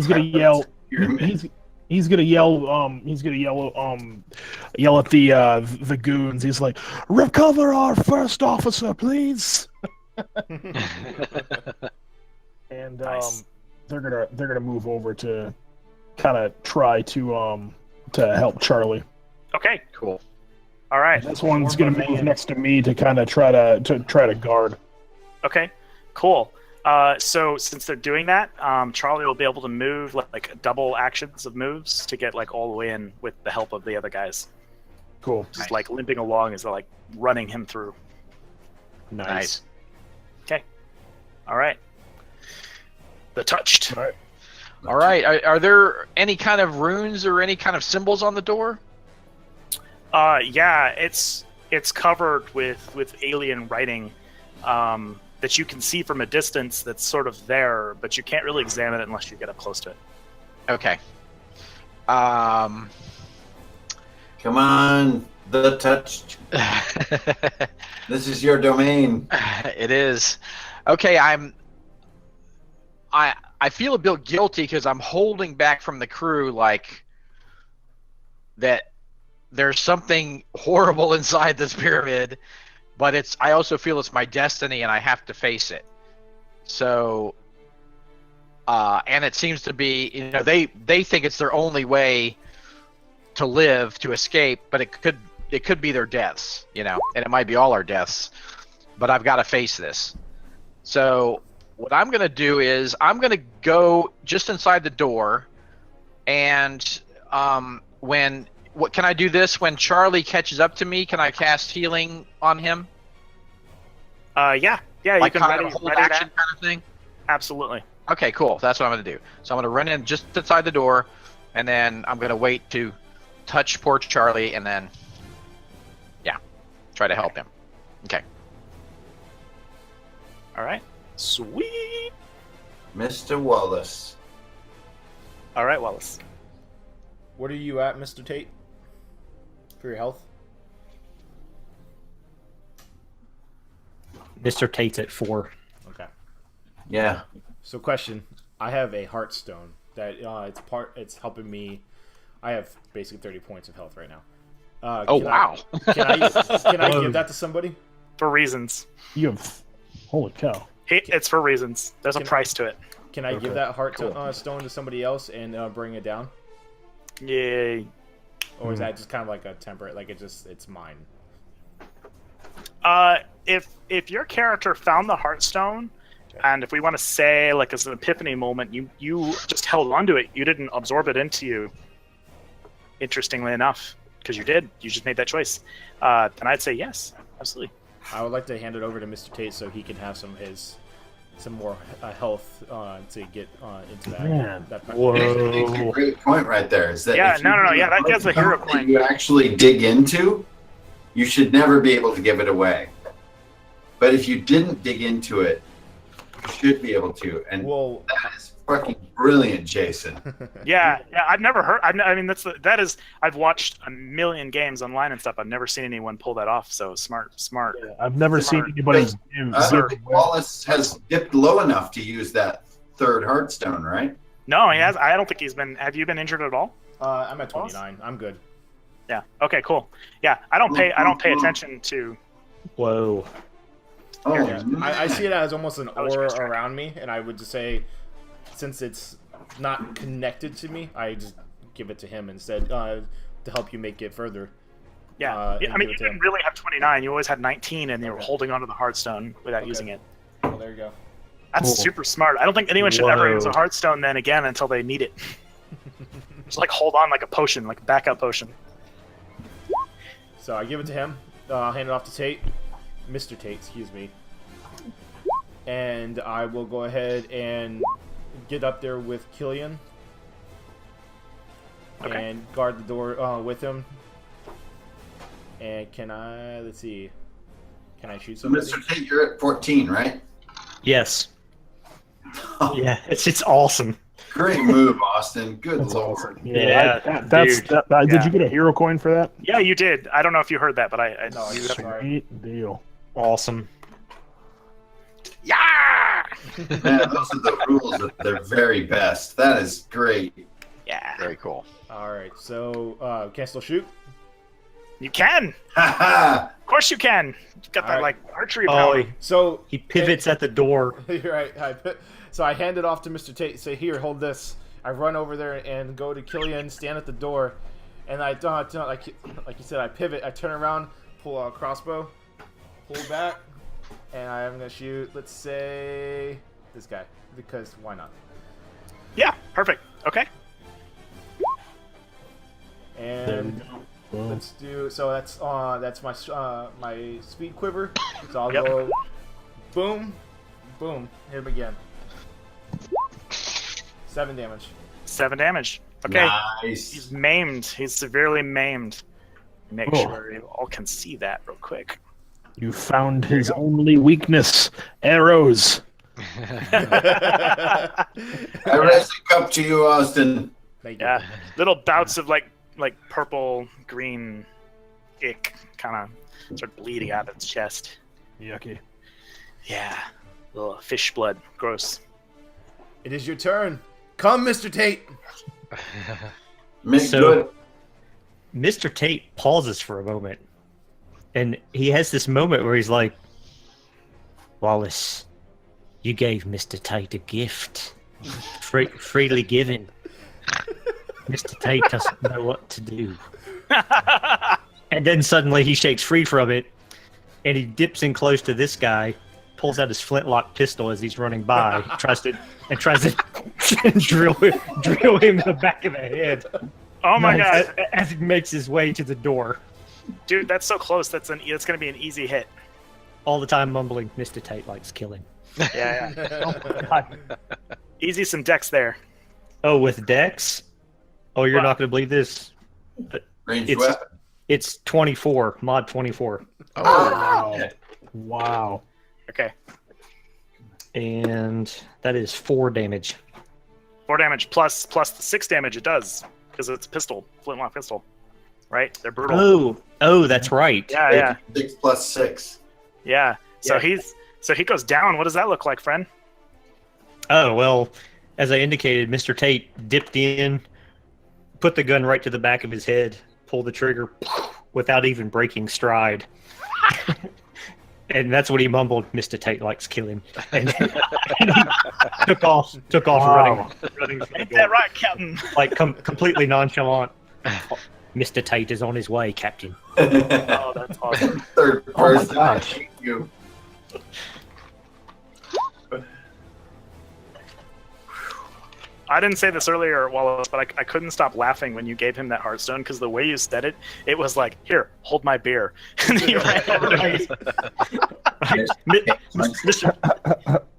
he's gonna yell. He's gonna yell. He's gonna yell at the goons. He's like, "Recover our first officer, please." And Nice. they're gonna move over to kind of try to help Charlie. Okay. Cool. All right. This one's gonna move next to me to kind of try to guard. Okay. Cool. So since they're doing that, Charlie will be able to move like double actions of moves to get like all the way in with the help of the other guys. Cool. Just like limping along as they're like running him through. Nice. Okay. All right. The touched. All right. Are there any kind of runes or any kind of symbols on the door? Yeah, it's covered with alien writing. That you can see from a distance that's sort of there, but you can't really examine it unless you get up close to it. Okay. Come on, the touched. This is your domain. It is. Okay, I feel a bit guilty because I'm holding back from the crew like that there's something horrible inside this pyramid, but I also feel it's my destiny and I have to face it. So and it seems to be, they think it's their only way to live, to escape, but it could be their deaths, and it might be all our deaths, but I've got to face this. So what I'm going to do is I'm going to go just inside the door, and can I do this when Charlie catches up to me? Can I cast healing on him? Yeah, Like you can kind ready, of a hold ready action that. kind of thing? Absolutely. Okay, cool. That's what I'm going to do. So I'm going to run in just inside the door, and then I'm going to wait to touch poor Charlie, and then, try to help him. Okay. All right. Sweet. Mr. Wallace. All right, Wallace. What are you at, Mr. Tate? For your health? Mr. Tate's at 4. Okay. Yeah. So, question: I have a Heartstone that it's helping me. I have basically 30 points of health right now. Wow. Can I give that to somebody? For reasons. You have, holy cow. It's for reasons. There's a price to it. Can I give that stone to somebody else and bring it down? Yay. Or is that just kind of like a temporary, like it's mine? If your character found the Heartstone, and if we want to say like as an epiphany moment, you just held onto it, you didn't absorb it into you. Interestingly enough, because you just made that choice. Then I'd say yes, absolutely. I would like to hand it over to Mr. Tate so he can have some more health to get into that. Man. Whoa. That's a great point right there. Is that no. Yeah, that gets a hero point. You actually dig into, you should never be able to give it away. But if you didn't dig into it, you should be able to. And that is fucking brilliant, Jason. Yeah. I've never heard. I've watched a million games online and stuff. I've never seen anyone pull that off. So smart. Yeah, I've never seen anybody. Wallace has dipped low enough to use that third Heartstone, right? No, he has. I don't think he's been. Have you been injured at all? I'm at 29. I'm good. Yeah. Okay. Cool. Yeah. I don't pay attention to. Whoa. Oh, yeah. I see it as almost an aura around me, and I would just say, since it's not connected to me, I just give it to him instead to help you make it further. Yeah, I mean, you didn't really have 29. You always had 19, and you were holding onto the Heartstone without using it. Well, there you go. That's super smart. I don't think anyone should ever use a Heartstone then again until they need it. Just like hold on like a potion, like a backup potion. So I give it to him. I'll hand it off to Tate. Mr. Tate, excuse me. And I will go ahead and get up there with Killian. Okay. And guard the door with him. And let's see. Can I shoot somebody? Mr. Tate, you're at 14, right? Yes. Yeah, it's awesome. Great move, Austin. Good That's lord. awesome. Yeah, Did you get a hero coin for that? Yeah, you did. I don't know if you heard that, but I No, you sorry. Sweet deal. Awesome. Yeah! Man, those are the rules at their very best. That is great. Yeah. Very cool. All right, so can I still shoot? You can. Ha ha! Of course you can. You've got that, Alright. like, archery Oh, power. So he pivots at the door. you're right. So I hand it off to Mr. Tate. Say, here, hold this. I run over there and go to Killian, stand at the door, and I don't like you said. I pivot. I turn around, pull out a crossbow, pull back, and I'm gonna shoot. Let's say this guy because why not? Yeah, perfect. Okay. And let's do. So that's my my speed quiver. So I'll Yep. go, boom, boom, hit him again. 7 damage. 7 damage. Okay. Nice. He's maimed. He's severely maimed. Make Oh. sure you all can see that real quick. You found his only weakness: arrows. I raise the cup to you, Austin. Thank you. Yeah. Little bouts of like purple green ick kind of start bleeding out of its chest. Yucky. Yeah. Little fish blood. Gross. It is your turn. Come, Mr. Tate. Make So- good. Mr. Tate pauses for a moment, and he has this moment where he's like, Wallace, you gave Mr. Tate a gift. Freely given. Mr. Tate doesn't know what to do. And then suddenly he shakes free from it, and he dips in close to this guy, pulls out his flintlock pistol as he's running by, tries to drill him in the back of the head. Oh my god. As he makes his way to the door, Dude, that's so close. That's going to be an easy hit. all the time mumbling, Mr. Tate likes killing. Yeah, yeah. Oh my god. Easy some decks there. Oh, with Dex? Oh, you're What? not going to believe this. Ranged It's- weapon. It's 24, mod 24. Wow. Wow. Okay. And that is 4 damage. 4 damage plus the 6 damage it does because it's a pistol, flintlock pistol, right? They're brutal. Oh, that's right. Yeah, yeah, 6 plus 6. yeah. So Yeah. he goes down. What does that look like, friend? Oh, well, as I indicated, Mr. Tate dipped in, put the gun right to the back of his head, pulled the trigger without even breaking stride. And that's what he mumbled, Mr. Tate likes killing. And he took off Wow. running from the Ain't door, that right, Captain? like completely nonchalant. Mr. Tate is on his way, Captain. Oh, that's awesome. Third Oh my person. gosh. I hate you. I didn't say this earlier, Wallace, but I couldn't stop laughing when you gave him that Hearthstone because the way you said it, it was like, here, hold my beer. And then you ran over to me. Right.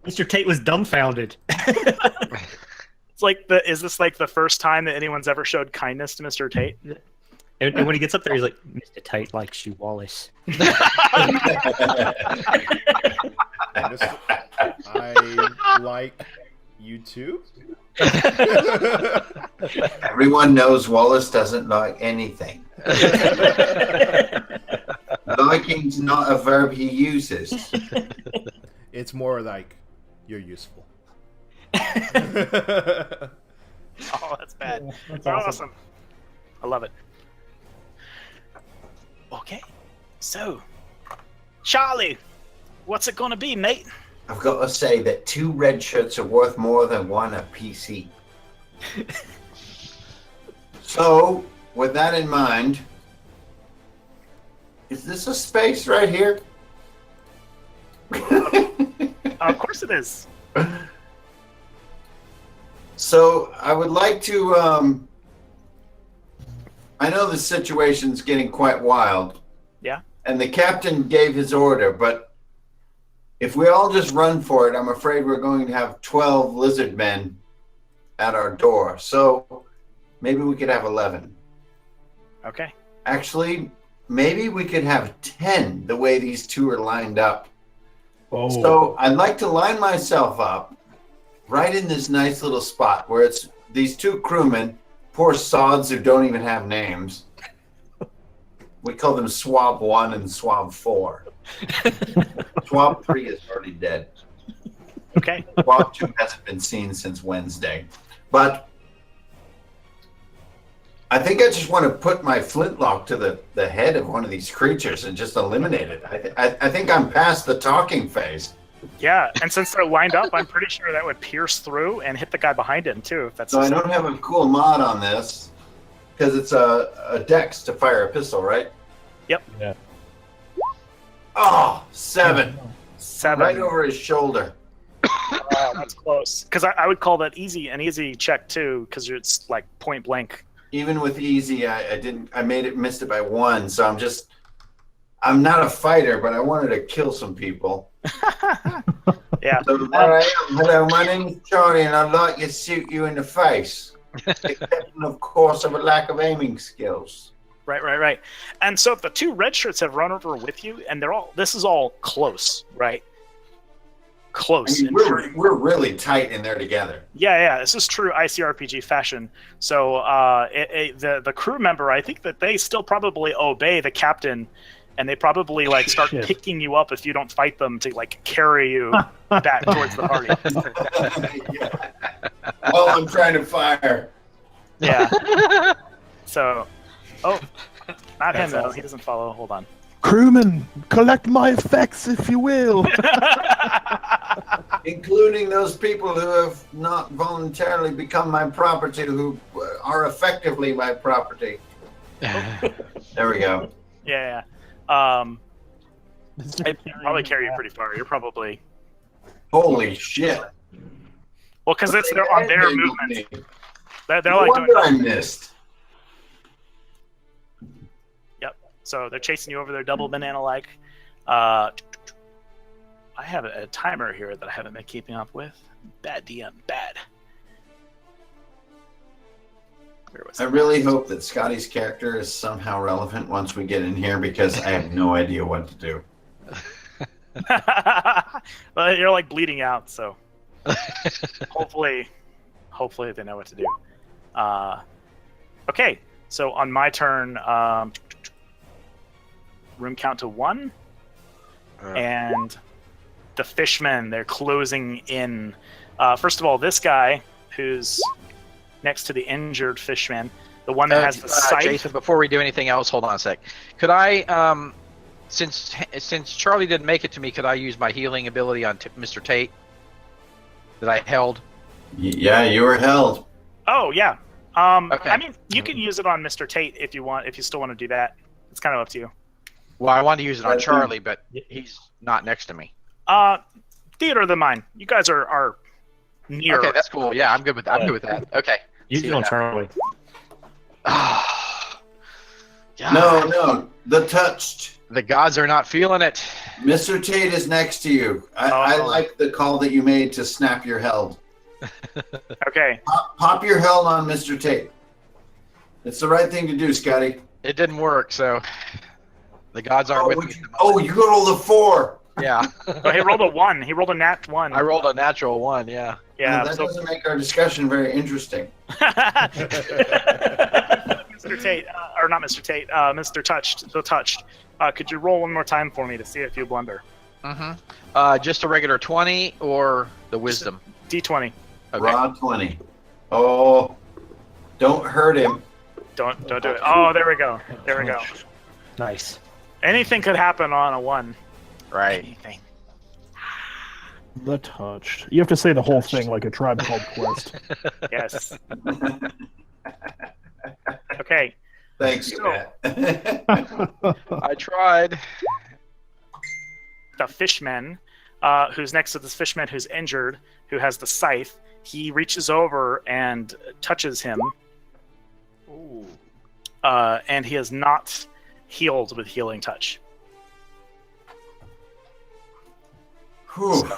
Mr. Tate was dumbfounded. It's like is this like the first time that anyone's ever showed kindness to Mr. Tate? And when he gets up there, he's like, Mr. Tate likes you, Wallace. I like you too. Everyone knows Wallace doesn't like anything. Liking's not a verb he uses. It's more like you're useful. Oh, that's bad. That's Awesome. I love it. Okay, so Charlie, what's it gonna be, mate? I've got to say that 2 red shirts are worth more than 1 a PC. So, with that in mind, is this a space right here? Of course it is. So, I would like to, I know the situation's getting quite wild. Yeah. And the captain gave his order, but if we all just run for it, I'm afraid we're going to have 12 lizard men at our door. So maybe we could have 11. Okay. Actually, maybe we could have 10 the way these 2 are lined up. Oh. So I'd like to line myself up right in this nice little spot where it's these 2 crewmen, poor sods who don't even have names. We call them Swab 1 and Swab 4. Swab 3 is already dead. Okay. Walk 2 hasn't been seen since Wednesday. But I think I just want to put my flintlock to the head of one of these creatures and just eliminate it. I think I'm past the talking phase. Yeah, and since they're lined up, I'm pretty sure that would pierce through and hit the guy behind him too. If that's So I don't have a cool mod on this because it's a dex to fire a pistol, right? Yep. Yeah. Oh, 7. 7. Right over his shoulder. Oh, that's close. Because I would call that an easy check too, because it's like point blank. Even with easy, I missed it by 1. So I'm not a fighter, but I wanted to kill some people. Yeah. So there I am. Hello, my name is Charlie, and I'd like to shoot you in the face. Exception, of course, of a lack of aiming skills. Right. And so if the 2 red shirts have run over with you, and this is all close, right? Close. I mean, we're really tight in there together. Yeah. This is true ICRPG fashion. So the crew member, I think that they still probably obey the captain, and they probably like start picking you up if you don't fight them to like carry you back towards the party. While I'm trying to fire. Yeah. So, not him though. He doesn't follow. Hold on. Crewman, collect my effects if you will. Including those people who have not voluntarily become my property, who are effectively my property. There we go. Yeah. I'd probably carry you pretty far. You're probably... Holy shit. Well, because they're on their movement. They're No like wonder doing... I missed. Yep. So they're chasing you over there, double banana-like. I have a timer here that I haven't been keeping up with. Bad DM, bad. Where was I really hope that Scotty's character is somehow relevant once we get in here, because I have no idea what to do. Well, you're like bleeding out, so hopefully they know what to do. Okay, so on my turn, room count to 1, and the fishmen, they're closing in. First of all, this guy who's next to the injured fishman, the one that has the sight. Jason, before we do anything else, hold on a sec. Could I, since Charlie didn't make it to me, could I use my healing ability on Mr. Tate that I held? Yeah, you were held. Oh yeah. Okay. I mean, you can use it on Mr. Tate if you want. If you still want to do that, it's kind of up to you. Well, I wanted to use it on Charlie, but he's not next to me. Theater of the mind. You guys are near. Okay, that's cool. Yeah, I'm good with that. I'm good with that. Okay. Use it on Charlie. No, the touched. The gods are not feeling it. Mr. Tate is next to you. I like the call that you made to snap your held. Okay. Pop your held on Mr. Tate. It's the right thing to do, Scotty. It didn't work, so the gods aren't with me. You rolled a 4. Yeah. Oh, he rolled a 1. He rolled a nat 1. I rolled a natural 1, yeah. Yeah. That doesn't make our discussion very interesting. Mr. Tate, or not Mr. Tate, Mr. Touched, the Touched. Could you roll one more time for me to see if you blunder? Mm-hmm. Just a regular 20 or the wisdom? D20. Okay. Raw 20. Oh, don't hurt him. Don't do it. Oh, there we go. There we go. Nice. Anything could happen on a 1. Right. Anything. The touched. You have to say the whole thing like a Tribe Called Quest. Yes. Okay. Thanks, Matt. I tried. The fishman, who's next to this fishman who's injured, who has the scythe, he reaches over and touches him. Ooh. And he is not healed with healing touch. Whew.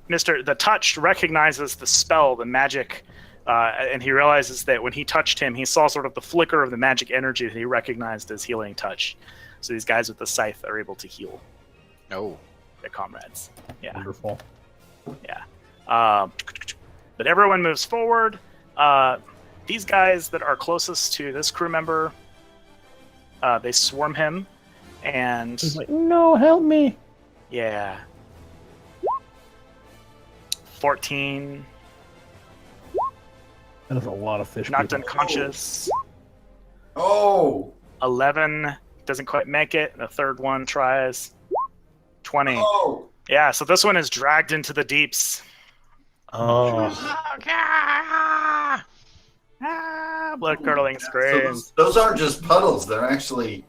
Mr. The Touched recognizes the spell, the magic, and he realizes that when he touched him, he saw sort of the flicker of the magic energy that he recognized as healing touch. So these guys with the scythe are able to heal Oh. their comrades. Yeah. Wonderful. Yeah. But everyone moves forward. These guys that are closest to this crew member, they swarm him, and He's like, no, help me. yeah. 14 That is a lot of fish. knocked people. unconscious. Oh. 11 doesn't quite make it. The third one tries. 20. Oh. Yeah, so this one is dragged into the deeps. Oh, Blood curdling So screams. those aren't just puddles. They're actually.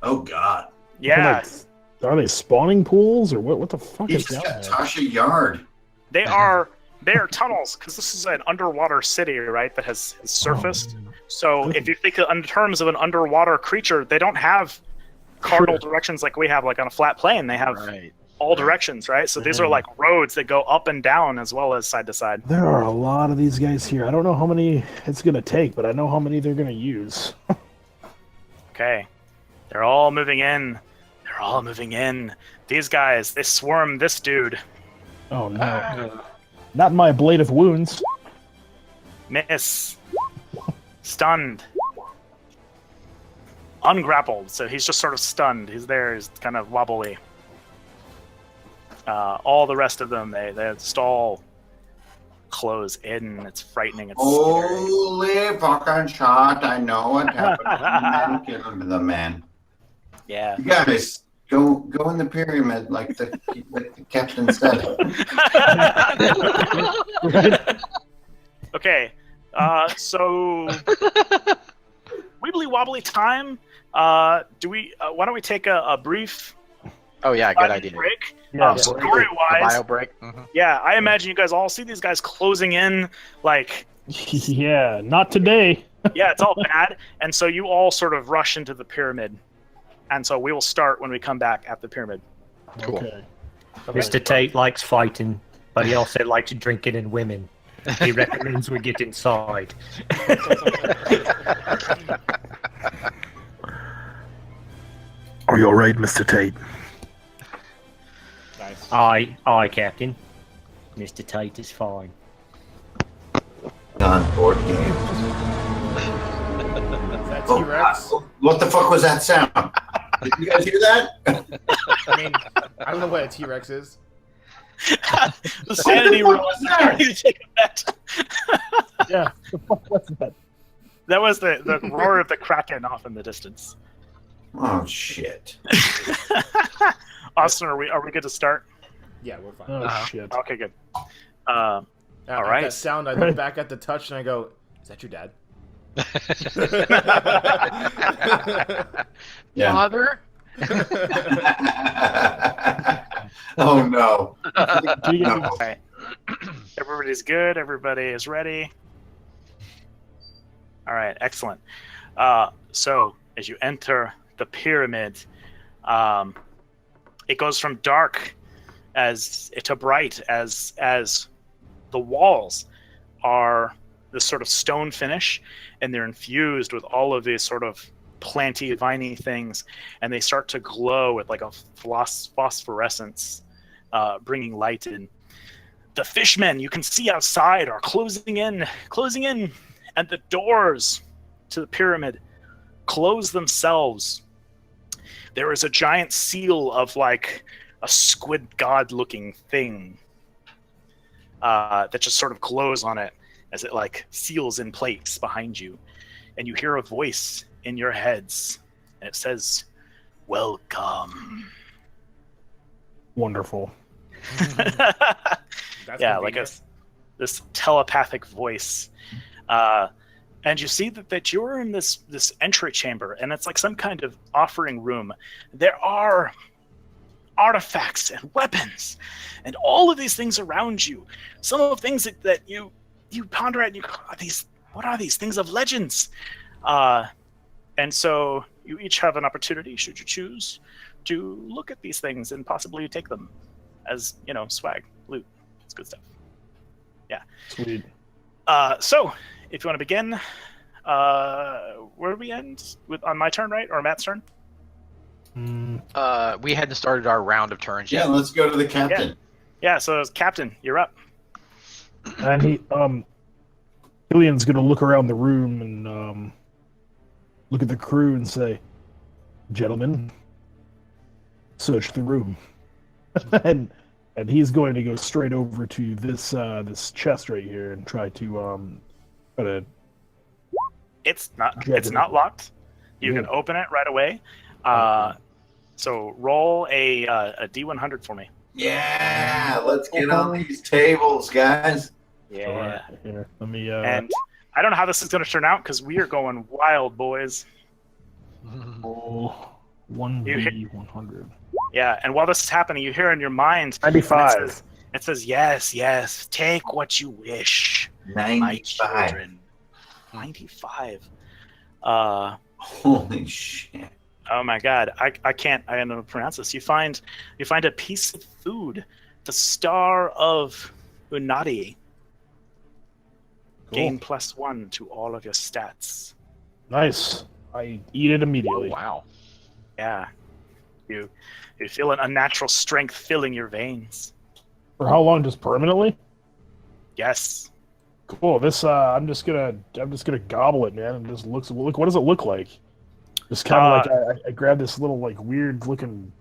Oh God. Yeah, Are they spawning pools or what? What the fuck He's is down got there? Tasha Yard. they are tunnels because this is an underwater city, right? That has surfaced. So if you think in terms of an underwater creature, they don't have cardinal directions like we have, like on a flat plane. They have Right. all directions, right? So these are like roads that go up and down as well as side to side. There are a lot of these guys here. I don't know how many it's gonna take, but I know how many they're gonna use. Okay, they're all moving in. They're all moving in. These guys, they swarm this dude. Oh no! Not my blade of wounds. Miss. Stunned. Ungrappled, so he's just sort of stunned. He's there, he's kind of wobbly. All the rest of them, they just all close in. It's frightening. It's scary. Holy fucking shot! I know what happened. Kill the man. Yeah. You guys, go in the pyramid like the captain said. Okay. So wibbly wobbly time. Do we? Why don't we take a brief Oh yeah, good idea. break? Yeah, Story The wise, bio break. Mhm. yeah, I imagine you guys all see these guys closing in. Like, Yeah, not today. yeah, it's all bad, and so you all sort of rush into the pyramid, and so we will start when we come back at the pyramid. Cool. Okay. Mr. Tate likes fighting, but he also likes drinking and women. He recommends we get inside. Are you alright, Mr. Tate? Nice. Aye, Captain. Mr. Tate is fine. On board game. Is that Oh, T-Rex? what the fuck was that sound? Did you guys hear that? I mean, I don't know what a T-Rex is. The sanity roll was is that? ready to take a bet. Yeah. The fuck was that? That was the roar of the kraken off in the distance. Oh shit! Austin, are we good to start? Yeah, we're fine. Oh Uh-huh. shit. Okay, good. All right. That sound, I look back at the touch and I go, "Is that your dad?" Yeah. Father. Oh no! Do you No. Okay. Everybody's good. Everybody is ready. All right, excellent. So as you enter the pyramid, it goes from dark to bright as the walls are this sort of stone finish, and they're infused with all of these sort of planty, viney things, and they start to glow with like a phosphorescence, bringing light in. The fishmen you can see outside are closing in, and the doors to the pyramid close themselves. There is a giant seal of like a squid god looking thing that just sort of glows on it as it like seals in place behind you. And you hear a voice in your heads, and it says, "Welcome." Wonderful. That's Yeah, like this telepathic voice. And you see that you're in this entry chamber, and it's like some kind of offering room. There are artifacts and weapons and all of these things around you. Some of the things that you ponder at, and you go, what are these things of legends? And so you each have an opportunity, should you choose, to look at these things and possibly take them as, swag, loot. It's good stuff. Sweet. So, if you want to begin, where do we end? On my turn, right? Or Matt's turn? We hadn't started our round of turns Yeah, yet. let's go to the captain. Yeah, so Captain, you're up. And Killian's gonna look around the room and look at the crew and say, "Gentlemen, search the room." And and he's going to go straight over to this chest right here and try to It's not Yeah, it's not locked. You can Yeah. open it right away. So roll a D100 for me. Yeah, let's get on these tables, guys. Yeah. Here, let me. And I don't know how this is going to turn out because we are going wild, boys. Roll You 1v100. Yeah, and while this is happening, you hear in your mind 95. It says, yes, yes, take what you wish, my 95. children. 95. Holy shit. Oh my god, I can't pronounce this. You find a piece of food, the Star of Unadi. Gain +1 to all of your stats. Nice. I eat it Oh, immediately. wow. Yeah. You feel an unnatural strength filling your veins. For how long? Just permanently? Yes. Cool. This I'm just gonna gobble it, man. And just look. What does it look like? Just kind of like I grab this little like weird looking.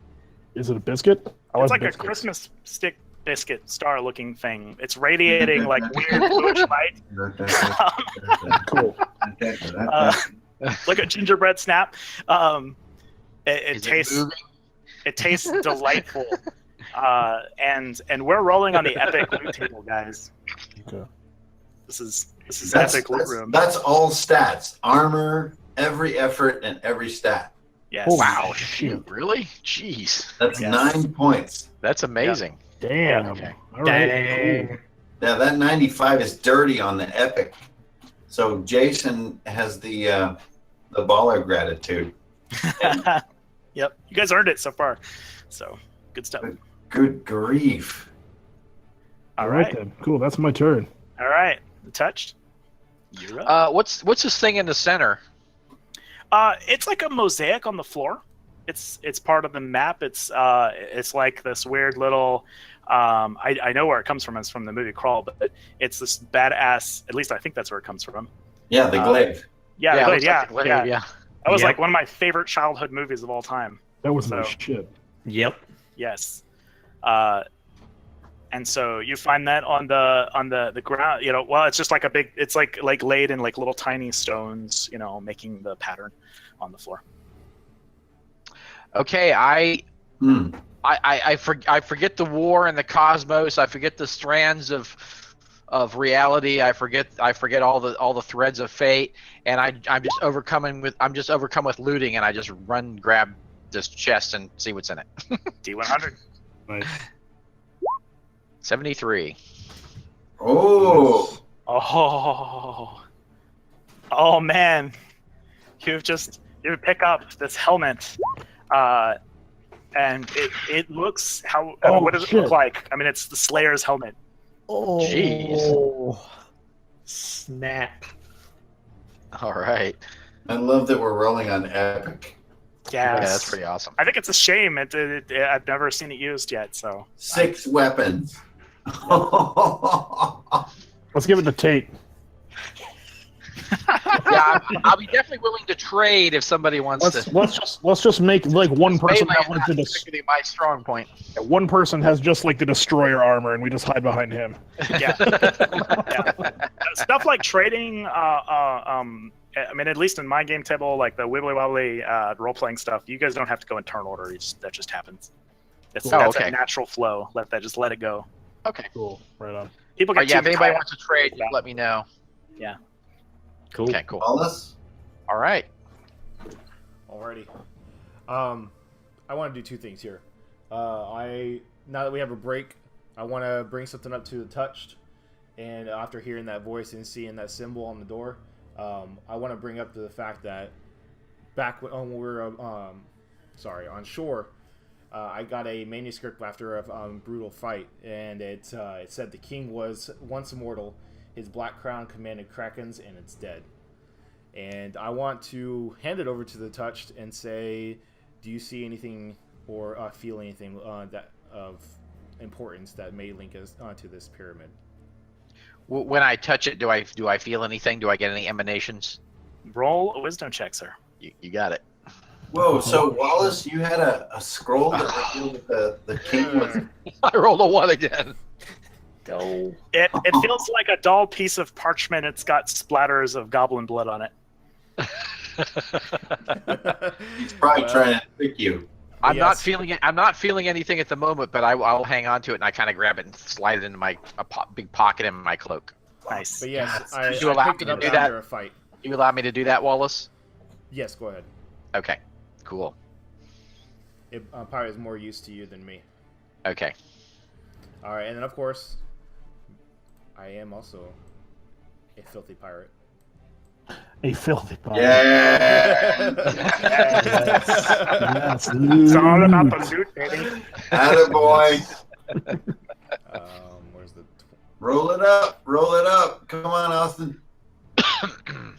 Is it a biscuit? It's like a Christmas stick biscuit star looking thing. It's radiating like weird bluish light. Cool. Like a gingerbread snap. It Is tastes moving? it tastes delightful. And we're rolling on the epic loot table, guys. Okay. This is That's, epic loot that's, room. that's all stats. Armor, every effort, and every stat. Yes. Holy Wow, shit. shoot, really? Jeez. That's Yes. 9 points. That's amazing. Damn. Okay. All right. Dang. Cool. Yeah, that 95 is dirty on the epic. So Jason has the baller gratitude. Yep. You guys earned it so far. So good stuff. Good grief. All right. then. Cool. That's my turn. All right. Touched. You're up. What's this thing in the center? It's like a mosaic on the floor. It's part of the map. It's like this weird little. I know where it comes from. It's from the movie Crawl, but it's this badass. At least I think that's where it comes from. Yeah, the glaive. Yeah, it Blade, looks like a glaive, yeah. That was Yep. like one of my favorite childhood movies of all time. That was my So- shit. Yep. Yes. And so you find that on the ground, well, it's just like a big, it's like laid in like little tiny stones, making the pattern on the floor. Okay, I forget the war and the cosmos. I forget the strands of reality. I forget all the threads of fate, and I'm just overcome with looting, and I just grab this chest and see what's in it. D100. Nice. 73. Oh, Oh man, you pick up this helmet, and it looks what does it shit. look like? I mean, it's the Slayer's helmet. Oh. Jeez. Snap. All right. I love that we're rolling on epic. Yeah, Yes. that's pretty awesome. I think it's a shame. I've never seen it used yet. So 6 weapons. Let's give it to Tate. Yeah, I'll be definitely willing to trade if somebody wants to. Let's just make like one person Melee have is like not the particularly my strong point. one person has just like the destroyer armor, and we just hide behind him. yeah. Stuff like trading. I mean, at least in my game table, like the wibbly wobbly role playing stuff, you guys don't have to go in turn order. That just happens. That's okay. a natural flow. Let it go. Okay. Cool. Right on. People All right, get yeah, if too anybody caught wants to trade, just let me know. Cool. Okay, cool. Wallace? All right. Alrighty. I want to do two things here. Now that we have a break, I want to bring something up to the touched, and after hearing that voice and seeing that symbol on the door, I want to bring up to the fact that back when we were on shore, I got a manuscript after a brutal fight, and it said the king was once immortal. His black crown commanded krakens, and it's dead. And I want to hand it over to the touched and say, do you see anything or feel anything that of importance that may link us onto this pyramid? When I touch it, do I feel anything? Do I get any emanations? Roll a wisdom check, sir. You got it. Whoa, so Wallace, you had a scroll that revealed that the king was. I rolled a 1 again. Go. It feels like a dull piece of parchment. It's got splatters of goblin blood on it. He's probably trying to trick you. I'm not Yes. feeling it. I'm not feeling anything at the moment, but I'll hang on to it and I kind of grab it and slide it into my big pocket in my cloak. Nice. But yes, I You allow picked me it to up do after that? a fight. You allow me to do that, Wallace? Yes, go ahead. Okay, cool. Pyre is more used to you than me. Okay. All right, and then of course, I am also a filthy pirate. A filthy pirate. Yeah. Yes. It's all about the loot, baby. Attaboy. Where's the? Roll it up. Roll it up. Come on, Austin.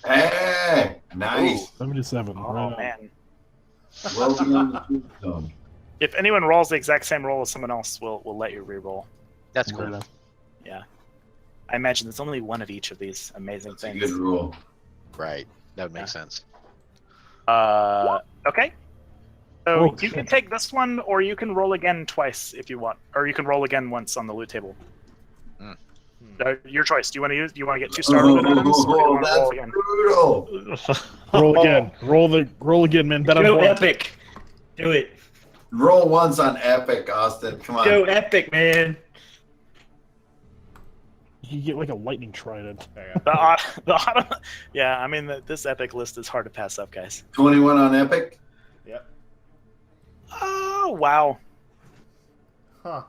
Hey, nice. 77. Oh right on. man. Well beyond the truth zone. If anyone rolls the exact same roll as someone else, we'll let you re-roll. That's cool. Right on. Yeah. I imagine there's only one of each of these amazing That's a things. good rule. Right. That would make sense. Okay. So Oh, you shit. can take this one, or you can roll again twice if you want, or you can roll again once on the loot table. Your choice. Do you want to get 2 star loot items, or do you want to roll That's again? brutal. Roll again. Roll again, man. Bet on Go one. epic. Do it. Roll once on epic, Austin. Come on. Go epic, man. You get like a lightning trident. There you go. Yeah, I mean this epic list is hard to pass up, guys. 21 on epic. Yep. Oh wow. Huh.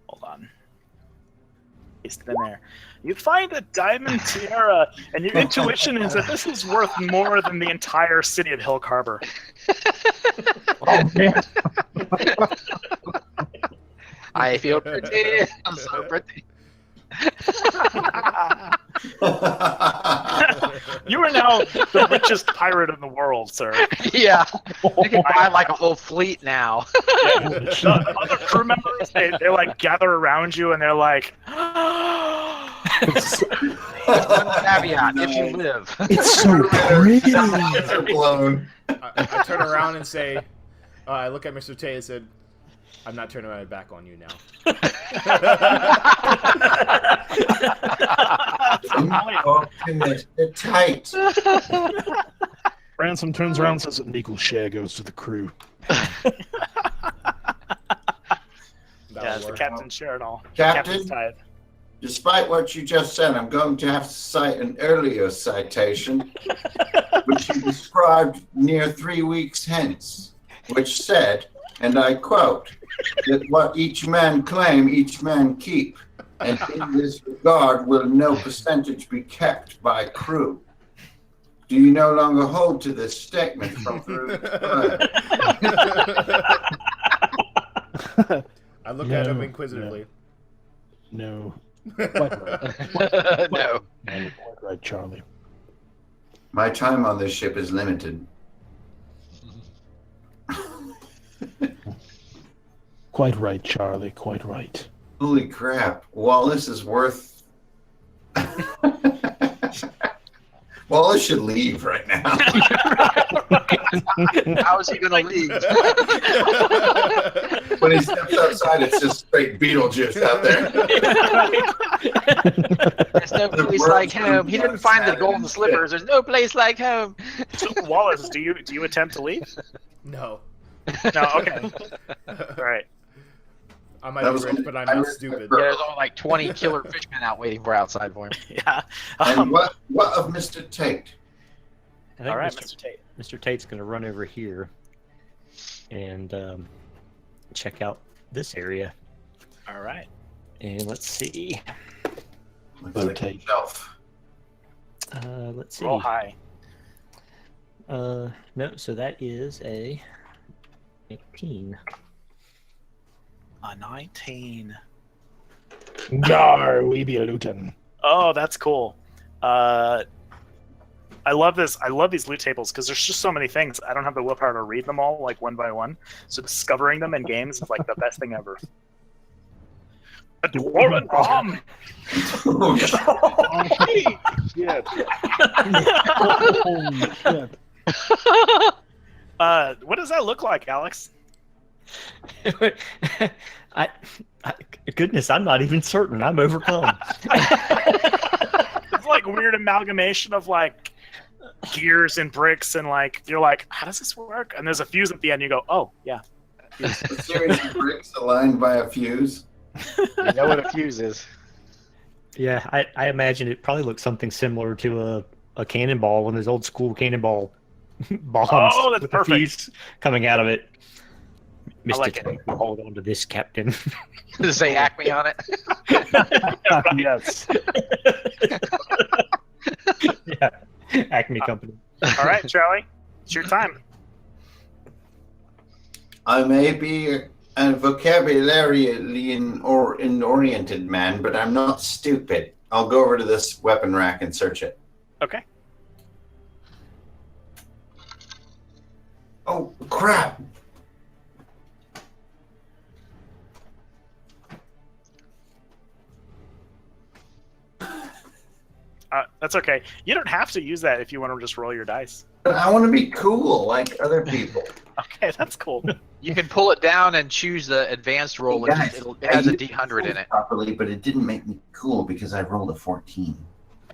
Hold on. Paste it in there. You find a diamond tiara, and your intuition is that this is worth more than the entire city of Hill Harbor. Oh man. I feel pretty. I'm so pretty. You are now the richest pirate in the world, sir. Yeah. You can buy like a whole fleet now. The other crew members, they like gather around you, and they're like, Caveat, if you live. It's so pretty. They're blown. I turn around and say, I look at Mr. Tay and said, I'm not turning my back on you now. They're tight. Ransom turns around and says, "An equal share goes to the crew." yeah, That'll the work. captain shared all. Captain? Captain's tithe. Despite what you just said, I'm going to have to cite an earlier citation, which you described near 3 weeks hence, which said, and I quote, that what each man claim, each man keep, and in this regard will no percentage be kept by crew. Do you no longer hold to this statement from I look at him No, inquisitively. No. Quite right. No. Man, you're quite right, Charlie. My time on this ship is limited. Quite right, Charlie. Quite right. Holy crap. Wallace is worth... Wallace should leave right now. How is he going to leave? When he steps outside, it's just straight Beetlejuice out there. There's no place like home. He didn't find the golden slippers. There's no place like home. So, Wallace, do you attempt to leave? No. No. Okay. All right. I might That be was rich, only- but I'm I not read stupid. Yeah, there's all like 20 killer fishmen out waiting for outside for him. Yeah. And what of Mr. Tate? I think All right, Mr. Mr. Tate. Mr. Tate's going to run over here and check out this area. All right. And let's see. Looks like Tate. himself. Let's see. Roll high. No, so that is a 18. A 19. Gar, we be a Luton. Oh, that's cool. I love this. I love these loot tables because there's just so many things. I don't have the willpower to read them all like one by one. So discovering them in games is like the best thing ever. A dwarven bomb. Oh, Oh, shit. Holy shit. What does that look like, Alex? I, goodness, I'm not even certain. I'm overcome. It's like weird amalgamation of like gears and bricks, and like you're like, how does this work? And there's a fuse at the end. You go, oh yeah. A series of bricks aligned by a fuse. You know what a fuse is. Yeah, I imagine it probably looks something similar to a cannonball, one of those old school cannonball bombs. Oh, that's with perfect. a fuse coming out of it. Mr. like it. Tate, hold on to this, Captain. Does it say Acme on it? Yes. Yeah, Acme Company. All right, Charlie, it's your time. I may be a vocabulary oriented man, but I'm not stupid. I'll go over to this weapon rack and search it. Okay. Oh, crap. That's okay. You don't have to use that if you want to just roll your dice. But I want to be cool like other people. Okay, that's cool. You can pull it down and choose the advanced roll. Hey, And guys, it has a I used D100 in it. properly, but it didn't make me cool because I rolled a 14.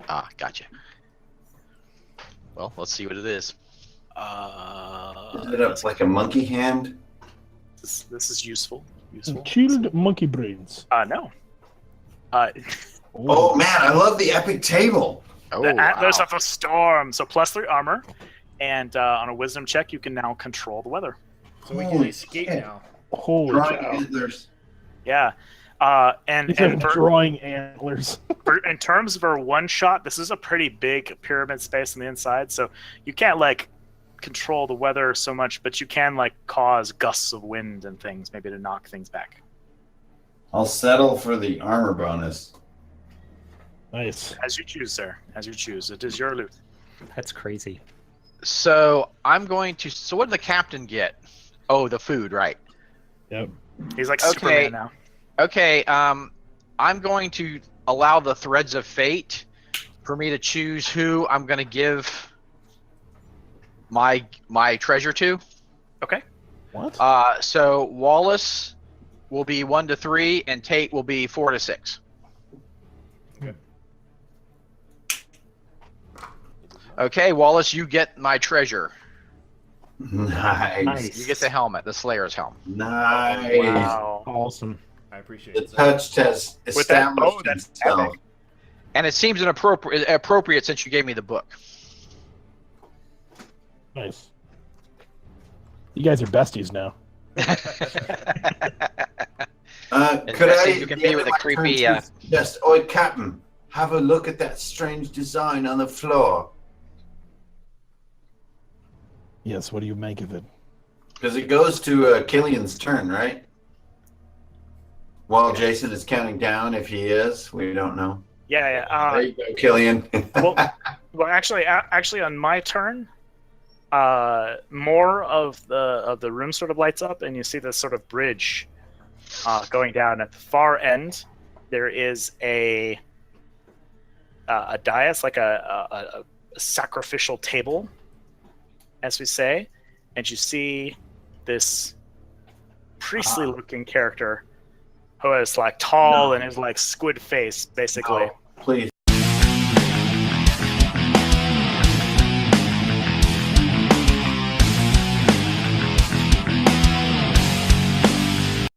Ah, gotcha. Well, let's see what it is. Is it up like a monkey hand? This is useful. Useful. Chilled monkey brains. No. Oh man, I love the epic table. Oh, The Antlers wow. of the Storm. So +3 armor, and on a Wisdom check, you can now control the weather. So we can Holy escape shit. now. Holy Drawing cow. antlers. Yeah. And He's like for, drawing antlers. in terms of our one shot, this is a pretty big pyramid space on the inside, so you can't like control the weather so much, but you can like cause gusts of wind and things, maybe to knock things back. I'll settle for the armor bonus. Nice. As you choose, sir. As you choose. It is your loot. That's crazy. So I'm going to. So what did the captain get? Oh, the food, right? Yep. He's like Okay. Superman now. Okay. I'm going to allow the threads of fate for me to choose who I'm going to give my treasure to. Okay. What? So Wallace will be 1 to 3, and Tate will be 4 to 6. Okay, Wallace, you get my treasure. Nice. Nice. You get the helmet, the Slayer's helm. Nice. Wow. Awesome. I appreciate The it. touch has With that bow, established that's itself. epic. And it seems appropriate since you gave me the book. Nice. You guys are besties now. As Could best I as you can be with a creepy, Just, oi, Captain, have a look at that strange design on the floor. Yes, what do you make of it? Because it goes to Killian's turn, right? While Jason is counting down, if he is, we don't know. Yeah. There you go, Killian. Well, actually, on my turn, more of the room sort of lights up, and you see this sort of bridge going down. At the far end, there is a dais, like a sacrificial table, as we say, and you see this priestly-looking character who is like tall and is like squid face, basically. No, please